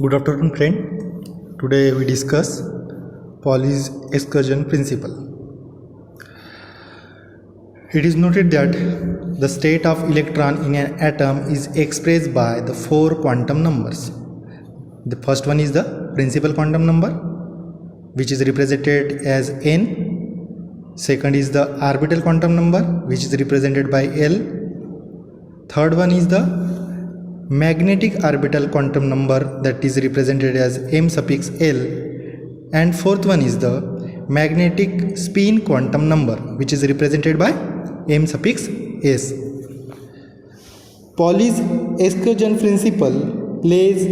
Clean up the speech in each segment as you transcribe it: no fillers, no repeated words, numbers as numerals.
Good afternoon, friend. Today we discuss Pauli's excursion principle. It is noted that the state of electron in an atom is expressed by the four quantum numbers. The first one is the principal quantum number, which is represented as n. Second is the orbital quantum number, which is represented by L. Third one is the magnetic orbital quantum number, that is represented as m suffix L. And fourth one is the magnetic spin quantum number, which is represented by m suffix S. Pauli's excursion principle plays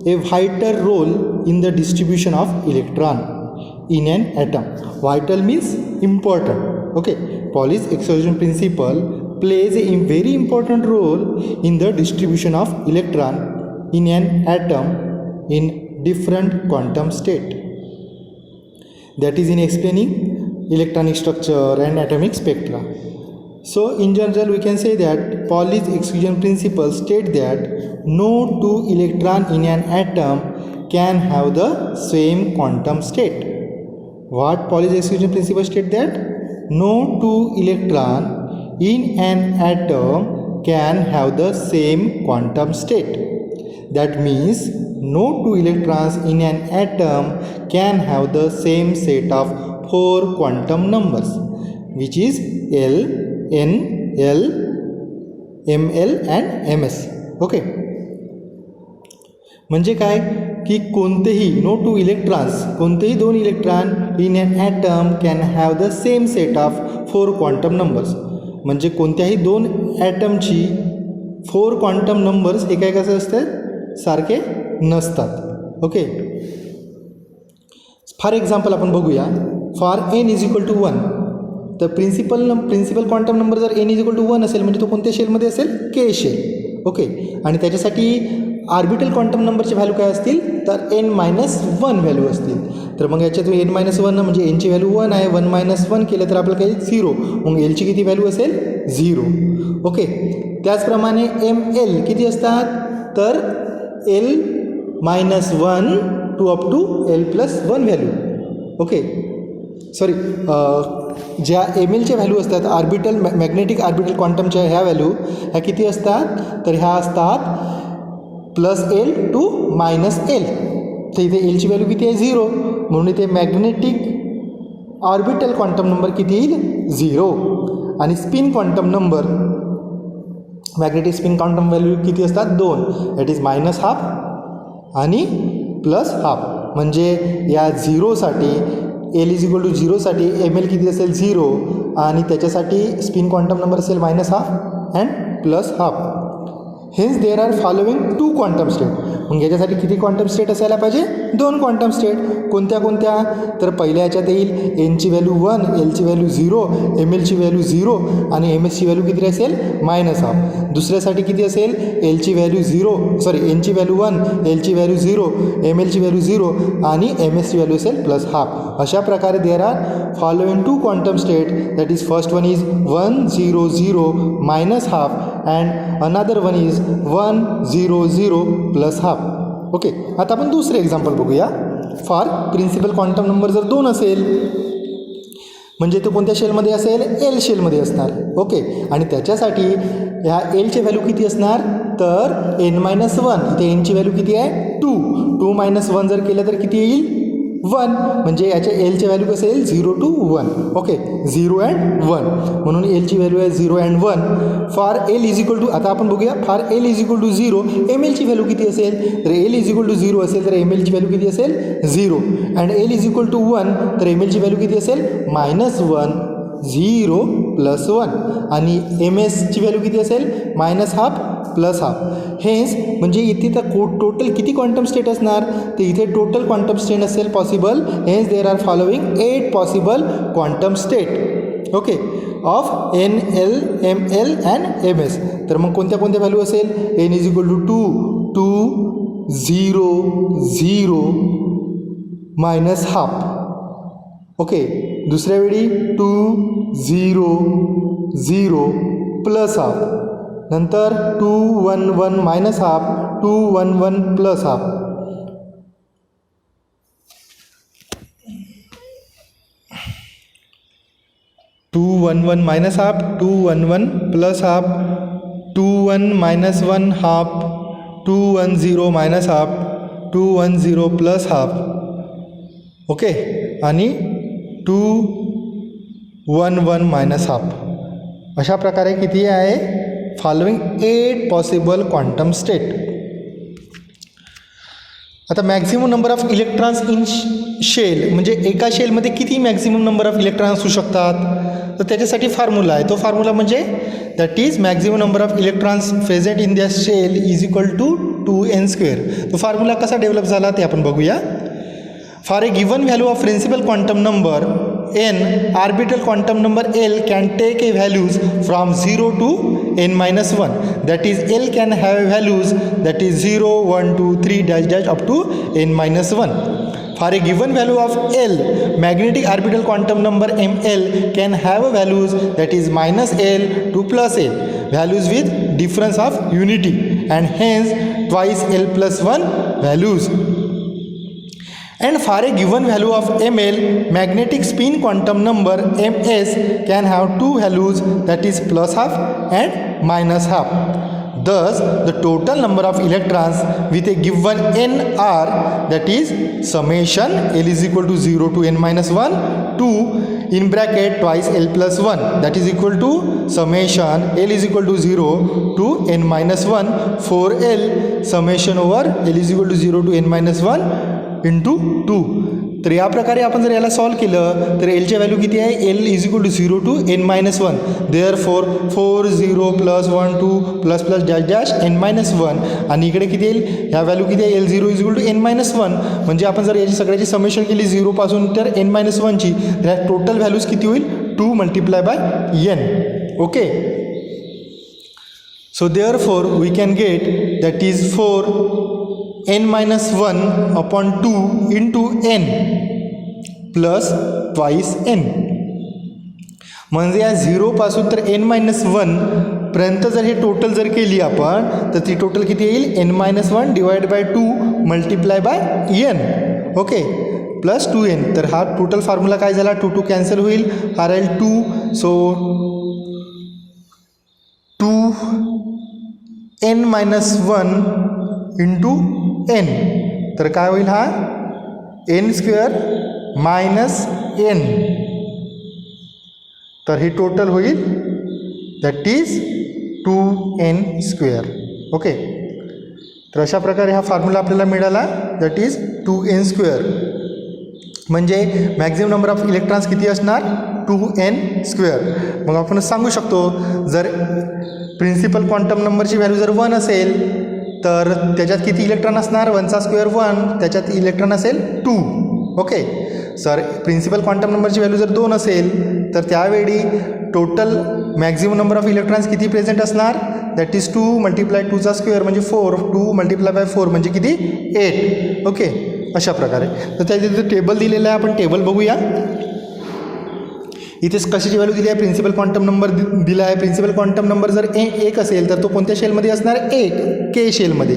a vital role in the distribution of electron in an atom. Vital means important. Okay, Pauli's excursion principle plays a very important role in the distribution of electron in an atom in different quantum state. That is in explaining electronic structure and atomic spectra. So in general we can say that Pauli's exclusion principle states that no two electron in an atom can have the same quantum state. What Pauli's exclusion principle states that no two electron in an atom can have the same quantum state. That means no two electrons in an atom can have the same set of four quantum numbers, which is L, N, L, ML and MS. Okay. म्हणजे काय की कोणतेही no to electrons, कोणतेही दोन electron in an atom can have the same set of four quantum numbers. म्हणजे कोणत्याही दोन ॲटमची four quantum numbers हे काय कसं असतात, सारखे नसतात. ओके, फॉर एक्झाम्पल आपण बघूया. For n is equal to 1, तर प्रिन्सिपल क्वांटम नंबर जर n इज इक्वल टू 1 असेल म्हणजे तो कोणत्या शेलमध्ये असेल, के शेल. ओके, आणि त्याच्यासाठी ऑर्बिटल क्वांटम नंबरची व्हॅल्यू काय असतील, तर n-1 व्हॅल्यू असतील. तर मग याच्यात n-1 म्हणजे nची व्हॅल्यू 1 आहे, 1-1 केलं तर आपलं काही 0, मग एलची किती व्हॅल्यू असेल, 0. ओके, त्याचप्रमाणे ml किती असतात, तर l-1 to up to l+1 value. Okay, sorry, ज्या mlच्या व्हॅल्यू असतात ऑर्बिटल मॅग्नेटिक ऑर्बिटल क्वांटमच्या ह्या व्हॅल्यू ह्या किती असतात, तर ह्या असतात +L टू -L. तर इथे एलची व्हॅल्यू किती आहे, 0, म्हणून इथे मॅग्नेटिक ऑर्बिटल क्वांटम नंबर किती येईल, 0. आणि spin quantum number, magnetic spin quantum value किती असतात, 2. दॅट इज -½ आणि +½. म्हणजे या 0साठी L इज इक्वल टू 0साठी ml किती असेल, 0, आणि त्याच्यासाठी स्पिन क्वांटम नंबर असेल -½ and +½ hence there are following 2 quantum state. मग याच्यासाठी किती क्वांटम स्टेट असायला पाहिजे, 2 क्वांटम स्टेट. कोणत्या कोणत्या, तर पहिल्या याच्यात येईल एनची व्हॅल्यू 1, एलची व्हॅल्यू 0, mlची व्हॅल्यू 0 आणि msची व्हॅल्यू किती असेल, -½ दुसऱ्यासाठी किती असेल, एलची व्हॅल्यू 0, सॉरी एनची व्हॅल्यू 1, एलची व्हॅल्यू 0, mlची व्हॅल्यू 0 आणि msची व्हॅल्यू असेल +½ अशा प्रकारे there are following 2 quantum state. That is first one is 1 0 0 -½ and another one is 1 0 0 +½ okay, आता आपण दुसरे एक्झाम्पल बघूया. फॉर प्रिन्सिपल क्वांटम नंबर जर 2 असेल म्हणजे तो कोणत्या शेलमध्ये असेल, एल शेलमध्ये असणार. ओके, आणि त्याच्यासाठी ह्या एलची व्हॅल्यू किती असणार, तर n-1. इथे एनची व्हॅल्यू किती आहे, 2. 2 - 1 जर केलं तर किती येईल, 1. म्हणजे याच्या एलची व्हॅल्यू कसं येईल, 0 to 1. ओके, 0 and 1 म्हणून एलची व्हॅल्यू आहे 0 and 1. For L is equal to, आता आपण बघूया, for L is equal to 0 mlची व्हॅल्यू किती असेल, तर एल इज इक्वल टू 0 असेल तर mlची व्हॅल्यू किती असेल, 0. And L is equal to 1 तर mlची व्हॅल्यू किती असेल, -1 0 +1 आणि msची व्हॅल्यू किती असेल, -½ +½ हेन्स म्हणजे इथे तर टोटल किती क्वांटम स्टेट असणार, तर इथे टोटल क्वांटम स्टेट असेल possible. Hence there are following 8 possible quantum state. Okay, of NL ML and MS. तर मग कोणत्या कोणत्या व्हॅल्यू असेल, n is equal to 2 2 0 0 -½ okay, दुसऱ्या वेळी 2 0 0 +½ नंतर 2 1 1 -½ 2 1 1 +½ 2 1 1 minus half, 2 1 1 plus half, 2 1 minus 1 half, 2 1 0 minus half, 2 1 0 plus half. Okay, आणि 2 1 1 minus half. अशा प्रकारे किती आहे, फॉलोइंग 8 पॉसिबल क्वांटम स्टेट. आता maximum number of electrons in shell, म्हणजे एका शेलमध्ये किती मॅक्झिमम नंबर ऑफ इलेक्ट्रॉन असू शकतात, तर त्याच्यासाठी फॉर्म्युला आहे. तो फॉर्म्युला म्हणजे that is maximum number of electrons present in the shell is equal to 2n². तो फॉर्म्युला कसा डेव्हलप झाला ते आपण बघूया. For a given value of principal quantum number n, arbitral quantum number L can take a values from 0 to n-1. That is, L can have values that is 0, 1, 2, 3 dash dash up to n-1. For a given value of L, magnetic orbital quantum number ML can have values that is minus L to plus L, values with difference of unity, and hence twice L plus 1 values. And for a given value of ml, magnetic spin quantum number ms can have two values, that is plus half and minus half. Thus, the total number of electrons with a given n are, that is summation L is equal to 0 to n-1 2 in bracket twice L plus 1, that is equal to summation L is equal to 0 to n-1 4L summation over L is equal to 0 to n-1 into 2. तर या प्रकारे आपण जर याला solve केलं तर एलची value किती आहे, L is equal to 0 to n-1. There 4 0 plus 1 2 plus plus dash dash n-1. आणि इकडे किती येईल, ह्या व्हॅल्यू किती आहे, L0 is equal to n-1. म्हणजे आपण जर याची सगळ्याची समेशन केली 0 पासून तर n-1ची, तर ह्या टोटल व्हॅल्यूज किती होईल, 2 multiply by n. Okay, so therefore we can get that is 4 n-1 upon 2 into n plus twice n. म्हणजे या 0 पासून तर n-1 पर्यंत जर हे टोटल जर केली आपण तर ती टोटल किती येईल, n-1 divide by 2 multiply by n. Okay, plus 2n. तर हा टोटल फॉर्म्युला काय झाला, 2 2 कॅन्सल होईल, हा राहील 2. सो 2n-1 इंटू n, तर काय होईल, हा n² मायनस n. तर हे टोटल होईल दॅट इज 2n². ओके, तर अशा प्रकारे हा फॉर्म्युला आपल्याला मिळाला, दॅट इज 2n². म्हणजे मॅक्झिमम नंबर ऑफ इलेक्ट्रॉन्स किती असणार, 2n². मग आपण सांगू शकतो जर प्रिन्सिपल क्वांटम नंबरची व्हॅल्यू जर 1 असेल तर त्याच्यात किती इलेक्ट्रॉन असणार, 1चा स्क्वेअर 1, त्याच्यात इलेक्ट्रॉन असेल 2. ओके, सर प्रिन्सिपल क्वांटम नंबरची व्हॅल्यू जर 2 असेल तर त्यावेळी total maximum number of electrons किती प्रेझेंट असणार, दॅट इज 2 मल्टिप्लाय 2चा स्क्वेअर म्हणजे 4, 2 मल्टिप्लाय बाय 4 म्हणजे किती, 8. ओके, अशा प्रकारे. तर त्याचे टेबल दिलेलं आहे, आपण टेबल बघूया. इथेच कशाची व्हॅल्यू दिली आहे, प्रिन्सिपल क्वांटम नंबर दिला आहे. प्रिन्सिपल क्वांटम नंबर जर 1 असेल तर तो कोणत्या शेलमध्ये असणार, 1 के शेलमध्ये.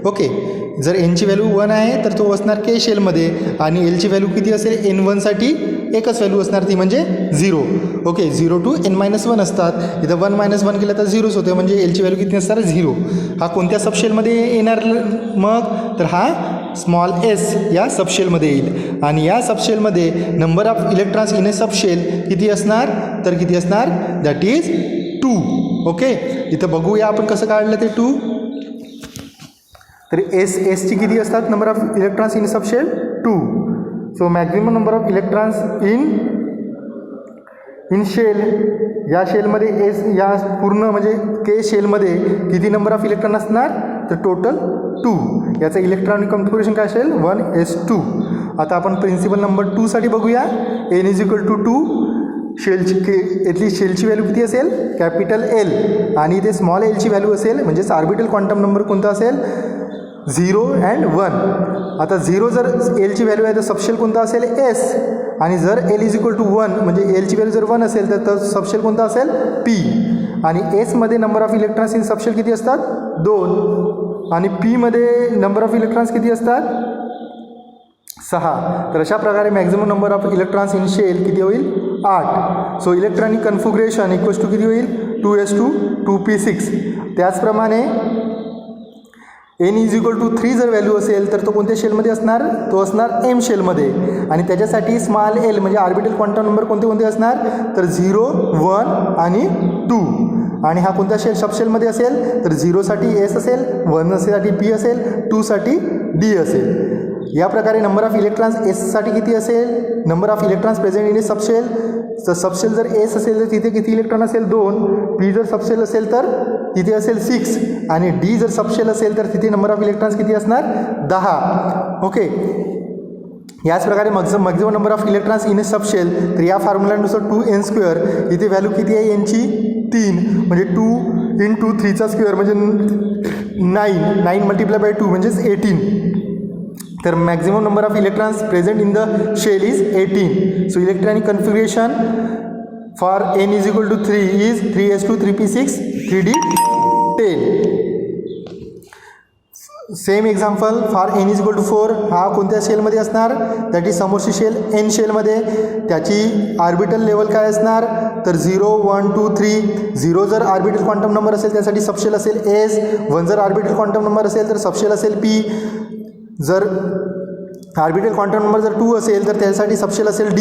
ओके, जर एनची व्हॅल्यू 1 आहे तर तो असणार के शेलमध्ये, आणि एलची व्हॅल्यू किती असेल, n1साठी एकच व्हॅल्यू असणार, ती म्हणजे 0. ओके, 0 टू n-1 असतात. इथं 1 - 1 केलं तर 0च होते, म्हणजे एलची व्हॅल्यू किती असणार, 0. हा कोणत्या सबशेलमध्ये येणार मग, तर हा स्मॉल एस या सबशेलमध्ये येईल. आणि या सबशेलमध्ये number of electrons in a subshell किती असणार, तर किती असणार, दॅट इज 2. ओके, इथं बघूया आपण कसं काढलं ते 2. तर एसची किती असतात number of electrons in subshell, 2. So maximum number of electrons in shell, या शेलमध्ये एस, या पूर्ण म्हणजे के शेलमध्ये किती नंबर ऑफ इलेक्ट्रॉन असणार, तर टोटल 2. याचं इलेक्ट्रॉनिक कॉन्फिगरेशन काय असेल, 1s2. आता आपण प्रिन्सिपल नंबर 2साठी बघूया. n is equal to 2. शेलची इथली शेलची व्हॅल्यू किती असेल, कॅपिटल एल, आणि इथे स्मॉल एलची व्हॅल्यू असेल, म्हणजेच ऑर्बिटल क्वांटम नंबर कोणता असेल, 0 and 1. आता 0 जर एलची व्हॅल्यू आहे तर सबशेल कोणता असेल, एस. आणि जर एल इज इक्वल टू 1 म्हणजे एलची व्हॅल्यू जर 1 असेल तर सबशेल कोणता असेल, पी. आणि एसमध्ये number of electrons in subshell किती असतात, 2. आणि पीमध्ये नंबर ऑफ इलेक्ट्रॉन्स किती असतात, 6. तर अशा प्रकारे maximum number of electrons in shell किती होईल, 8. So electronic configuration equals to किती होईल 2s2 त्याचप्रमाणे n इज इक्वल टू 3 जर व्हॅल्यू असेल तर तो कोणत्या शेलमध्ये असणार, तो असणार m शेलमध्ये. आणि त्याच्यासाठी स्मॉल l म्हणजे ऑर्बिटल क्वांटम नंबर कोणते कोणते असणार तर 0, 1 आणि 2. आणि हा कोणत्या सबशेलमध्ये असेल तर 0साठी s असेल, 1 साठी p असेल, 2 साठी d असेल. या प्रकारे नंबर ऑफ इलेक्ट्रॉन्स एससाठी किती असेल, number of electrons present in a subshell. तर सबशेल जर एस असेल तर तिथे किती इलेक्ट्रॉन असेल 2, पी जर सबशेल असेल तर तिथे असेल 6 आणि डी जर सबशेल असेल तर तिथे नंबर ऑफ इलेक्ट्रॉन्स किती असणार 10. ओके. याच प्रकारे maximum number of electrons in a subshell, तर या फॉर्म्युलानुसार 2n², इथे व्हॅल्यू किती आहे यांची 3 म्हणजे 2 × 3² म्हणजे 9 मल्टिप्लाय बाय 2 म्हणजेच 18. तर maximum number of electrons present in the shell is 18. So electronic configuration for n is equal to 3 is 3s2 3p6 3d10. Same example for n is equal to 4, हा कोणत्या शेलमध्ये असणार, दॅट इज समोरची shell n शेलमध्ये. त्याची orbital level काय असणार तर 0, 1, 2, 3. 0 जर ऑर्बिटल क्वांटम नंबर असेल त्यासाठी सबशेल असेल s, 1 जर ऑर्बिटल क्वांटम नंबर असेल तर सबशेल असेल p. जर ऑर्बिटल क्वांटम नंबर जर 2 असेल तर त्यासाठी सबशेल असेल d,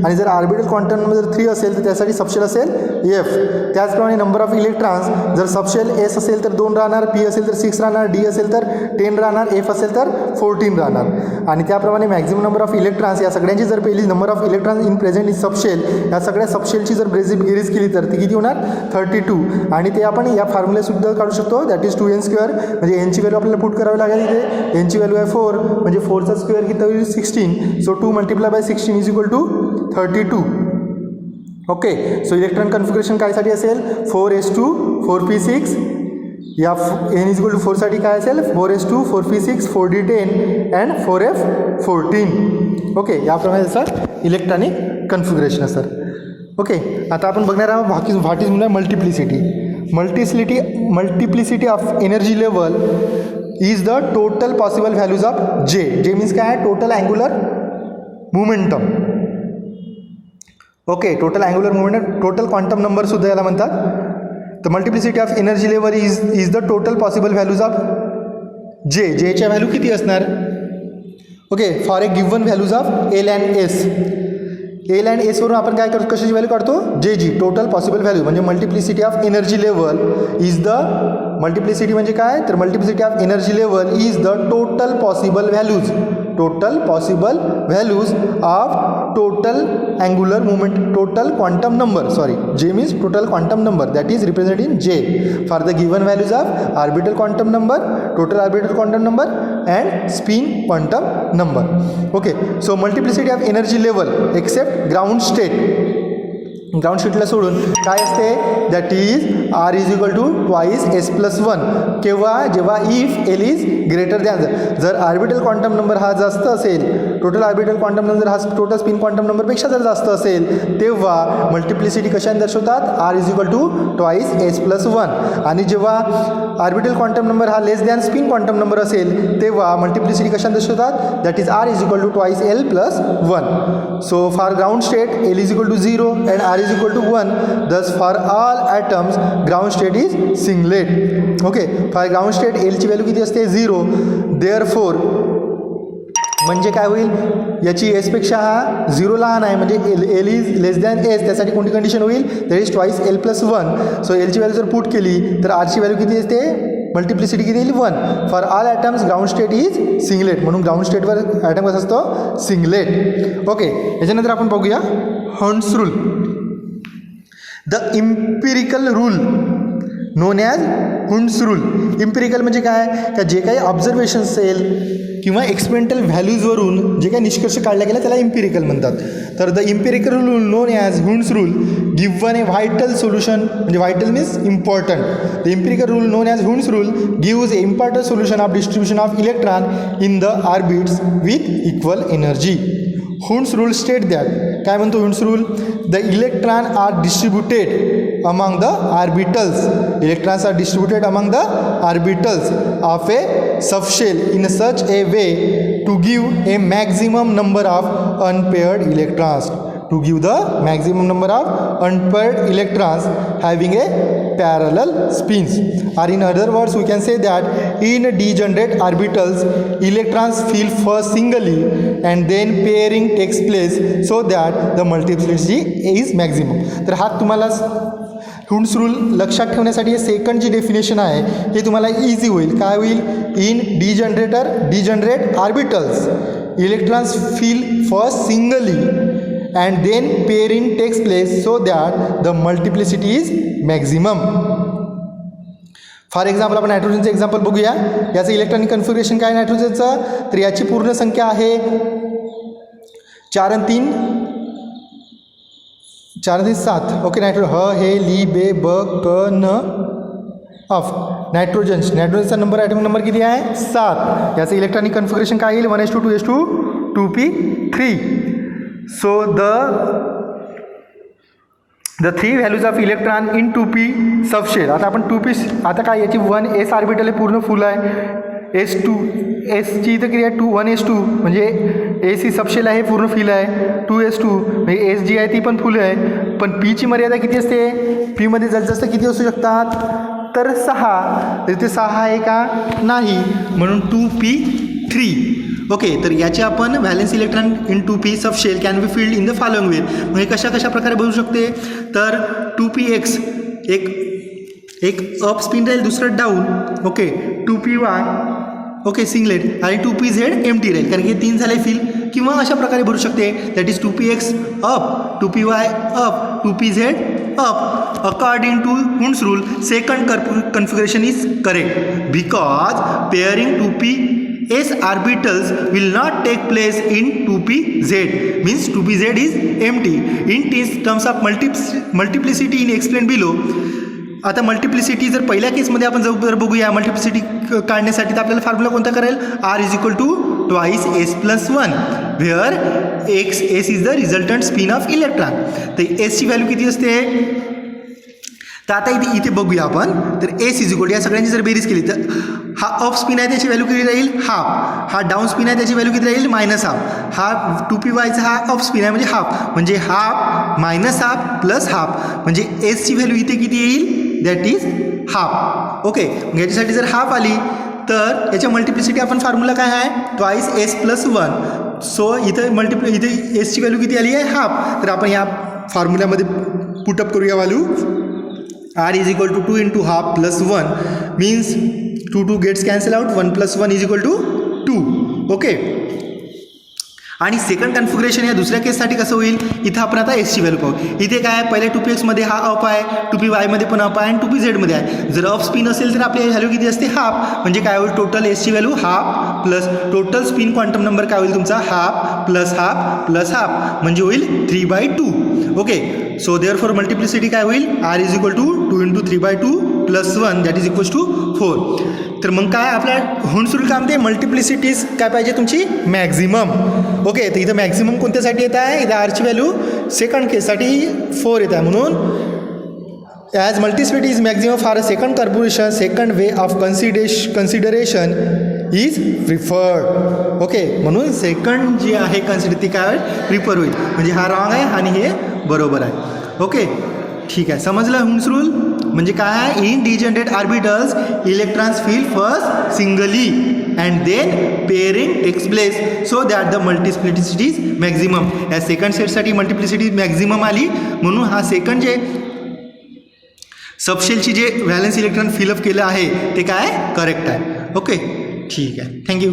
आणि जर ऑर्बिटल क्वांटम नंबर जर 3 असेल तर त्यासाठी सबशेल असेल f. त्याचप्रमाणे नंबर ऑफ इलेक्ट्रॉन्स जर सबशेल s असेल तर 2 राहणार, p असेल तर 6 राहणार, d असेल तर 10 राहणार, f असेल तर 14 राहणार. आणि त्याप्रमाणे मॅक्झिमम नंबर ऑफ इलेक्ट्रॉन्स या सगळ्यांची जर पहिली number of electrons in present in subshell या सगळ्या सबशेलची जर बेरीज केली तर ती किती होणार 32. आणि ते आपण या फॉर्म्युलेसुद्धा काढू शकतो, दॅट इज 2n². म्हणजे एनची व्हॅल्यू आपल्याला पुट करावी लागेल. इथे एनची व्हॅल्यू आहे 4 म्हणजे 4चा स्क्वेअर किती होईल 16. So 2 multiply by 16 is equal to 32. Okay. So electron configuration कायसाठी असेल 4s2 4p6. या n इज इक्वल टू 4 साठी काय असेल 4s2 4p6 4d10 and 4f14. Okay. याप्रमाणे सर इलेक्ट्रॉनिक कन्फिग्युरेशन सर. ओके. आता आपण बघणार आहोत व्हॉट इज म्हणजे multiplicity of energy level is the total possible values of जे. जे मीन्स काय आहे total angular momentum. Okay. Total angular momentum, total quantum number सुद्धा याला म्हणतात. तर multiplicity of energy level is the total possible values of जे. जेच्या व्हॅल्यू किती असणार. Okay. For a given values of L and S. L and S वरून आपण काय करतो, कशाची व्हॅल्यू काढतो जे जी, टोटल पॉसिबल व्हॅल्यू. म्हणजे multiplicity of energy level is the, multiplicity म्हणजे काय तर multiplicity of energy level is the total possible values, total possible values of total angular movement, total quantum number. Sorry, J means total quantum number that is represent in J for the given values of orbital quantum number, total orbital quantum number and spin quantum number. Okay. So multiplicity of energy level except ground state, ground स्टेटला सोडून काय असते that is R is equal to twice S plus 1. केव्हा, जेव्हा if L is greater than. जर orbital quantum number हा जास्त असेल, टोटल ऑर्बिटल क्वांटम नंबर हा टोटल स्पिन क्वांटम नंबरपेक्षा जर जास्त असेल तेव्हा मल्टिप्लिसिटी कशाने दर्शवतात R is equal to twice S plus 1. आणि जेव्हा ऑर्बिटल क्वांटम नंबर हा less than spin quantum number असेल तेव्हा मल्टिप्लिसिटी कशाने दर्शवतात that is R is equal to twice L plus 1. So for ground state L is equal to 0 and R is equal to 1. Thus for all atoms ground state is singlet. Okay. For ground state L ची value किती असते 0. Therefore म्हणजे काय होईल, याची S पेक्षा हा 0 लहान आहे म्हणजे L is less than S. त्यासाठी कोणती कंडिशन होईल that is twice L plus 1. So एलची व्हॅल्यू जर पुट केली तर आरची व्हॅल्यू किती असते, मल्टिप्लिसिटी किती येईल 1. For all atoms ground state is singlet, म्हणून ग्राउंड स्टेटवर ॲटम कसा असतो सिंगलेट. ओके. याच्यानंतर आपण बघूया Hertz rule. The empirical rule known as Hund's rule. Empirical म्हणजे काय का जे काही ऑब्झर्वेशन असेल किंवा एक्सपेरिमेंटल व्हॅल्यूजवरून जे काही निष्कर्ष काढला गेला त्याला इम्पिरिकल म्हणतात. तर the empirical rule known as Hund's rule given a vital solution, म्हणजे vital means important. The empirical rule known as Hund's rule gives a important solution of distribution of electron in the orbits with equal energy. Hund's rule state that, काय म्हणतो Hund's rule, the electron are distributed among the orbitals, electrons are distributed among the orbitals of a subshell in such a way to give A maximum number of unpaired electrons, to give the maximum number of unpaired electrons having a parallel spins. Or in other words, we can say that in degenerate orbitals, electrons feel first singly and then pairing takes place so that the multiplicity is maximum. तर हा तुम्हाला Hund's rule लक्षात ठेवण्यासाठी हे second जी definition आहे हे तुम्हाला easy होईल. काय होईल? In degenerate orbitals electrons fill first singly and then pairing takes place so that the multiplicity is maximum. For example आपण नायट्रोजनचं एक्झाम्पल बघूया. याचं इलेक्ट्रॉनिक कन्फिगरेशन काय नायट्रोजनचं? तर याची पूर्ण संख्या आहे 4 आणि 3 4 आणि 7. ओके. नायट्रोजन हे ली बे ब क न ऑफ नायट्रोजनचा ॲटॉमिक नंबर किती आहे? 7. याचं इलेक्ट्रॉनिक कन्फिगरेशन काय येईल? 1s2 2s2 2p3. So the 3 values of electron in 2p subshell. आता आपण 2p आता काय याची 1s ऑर्बिटल आहे पूर्ण फुल आहे. एसची इथं किती आहे? 1s2 म्हणजे एस ही सबशेल आहे पूर्ण फुल आहे. 2s2 म्हणजे एस जी आहे ती पण फुल आहे. पण पीची मर्यादा किती असते? पीमध्ये जास्त किती असू शकतात? तर 6. तर ते 6 आहे का? नाही. म्हणून 2p3. ओके. तर याचे आपण valence electron in 2p subshell can be filled in the following वे. म्हणजे कशा प्रकारे बनवू शकते? तर 2px एक अप स्पिन राहील, दुसरं down. Okay. 2py okay singlet आणि 2pz एम्प्टी राहील कारण की 3 झाले फिल. किंवा अशा प्रकारे भरू शकते that is 2px up 2py up 2pz up. According to Hund's rule second configuration is correct because pairing 2p's orbitals will not take place in 2pz means 2pz is empty. In terms of multiplicity in explained below. आता multiplicity जर पहिल्या केसमध्ये आपण जर बघूया multiplicity काढण्यासाठी तर आपल्याला फॉर्म्युला कोणता करेल? R is equal to twice S plus 1 where S is the resultant spin of electron. तर एसची व्हॅल्यू किती असते? तर आता इथे बघूया आपण. तर एस इज इक्वल या सगळ्यांची जर बेरीज केली तर हा अप स्पिन आहे त्याची व्हॅल्यू किती राहील? हाफ. हा डाऊन स्पिन आहे त्याची व्हॅल्यू किती राहील? -हाफ. हा 2pyचा हा अप स्पिन आहे म्हणजे हाफ. म्हणजे half minus half plus half म्हणजे एसची व्हॅल्यू इथे किती येईल? That is half. ओके. याच्यासाठी जर हाफ आली तर याच्या मल्टिप्लिसिटी आपण फॉर्म्युला काय आहे? Twice S plus 1. सो इथे एसची व्हॅल्यू किती आली आहे? हाफ. तर आपण या फॉर्म्युल्यामध्ये पुटअप करूया value. R is equal to 2 into half plus 1 means 2 gets cancel out. 1 plus 1 is equal to 2. Okay. आणि सेकंड कन्फिगरेशन या दुसऱ्या केससाठी कसं होईल? इथं आपण आता एसची व्हॅल्यू पाहू. इथे काय आहे? पहिले 2pxमध्ये हा अप आहे, 2pyमध्ये पण अप आहे आणि 2pzमध्ये आहे. जर अप स्पिन असेल तर आपली व्हॅल्यू किती असते? हाफ. म्हणजे काय होईल? टोटल एसची value half plus total spin quantum number काय होईल तुमचा? Half plus half plus half म्हणजे होईल 3/2. Okay. So therefore multiplicity काय होईल? R is equal to 2 into 3/2 plus 1 that is equals to 4. तर मग काय आपल्या हुंड्स रूल काय म्हणते? मल्टिप्लिसिटीज काय पाहिजे तुमची? मॅक्झिमम. ओके. तर इथं मॅक्झिमम कोणत्यासाठी येत आहे? इथं आरची व्हॅल्यू सेकंड केससाठी 4 येत आहे. म्हणून as multiplicity is maximum for a second corporation second way of consideration is preferred. Okay. म्हणून सेकंड जी आहे कन्सिडर ती काय प्रिफर होईल. म्हणजे हा रॉंग आहे आणि हे बरोबर आहे. ओके. ठीक आहे. समजलं हुंड्स रूल म्हणजे काय आहे? In degenerate orbitals electrons fill first singly and then pairing takes place so that the multiplicity is maximum. या सेकंड सेटसाठी मल्टिप्लिसिटी मॅक्झिमम आली म्हणून हा सेकंड जे सबशेलची जे व्हॅलेन्स इलेक्ट्रॉन फिलअप केलं आहे ते काय करेक्ट आहे. ओके. ठीक आहे. थँक्यू.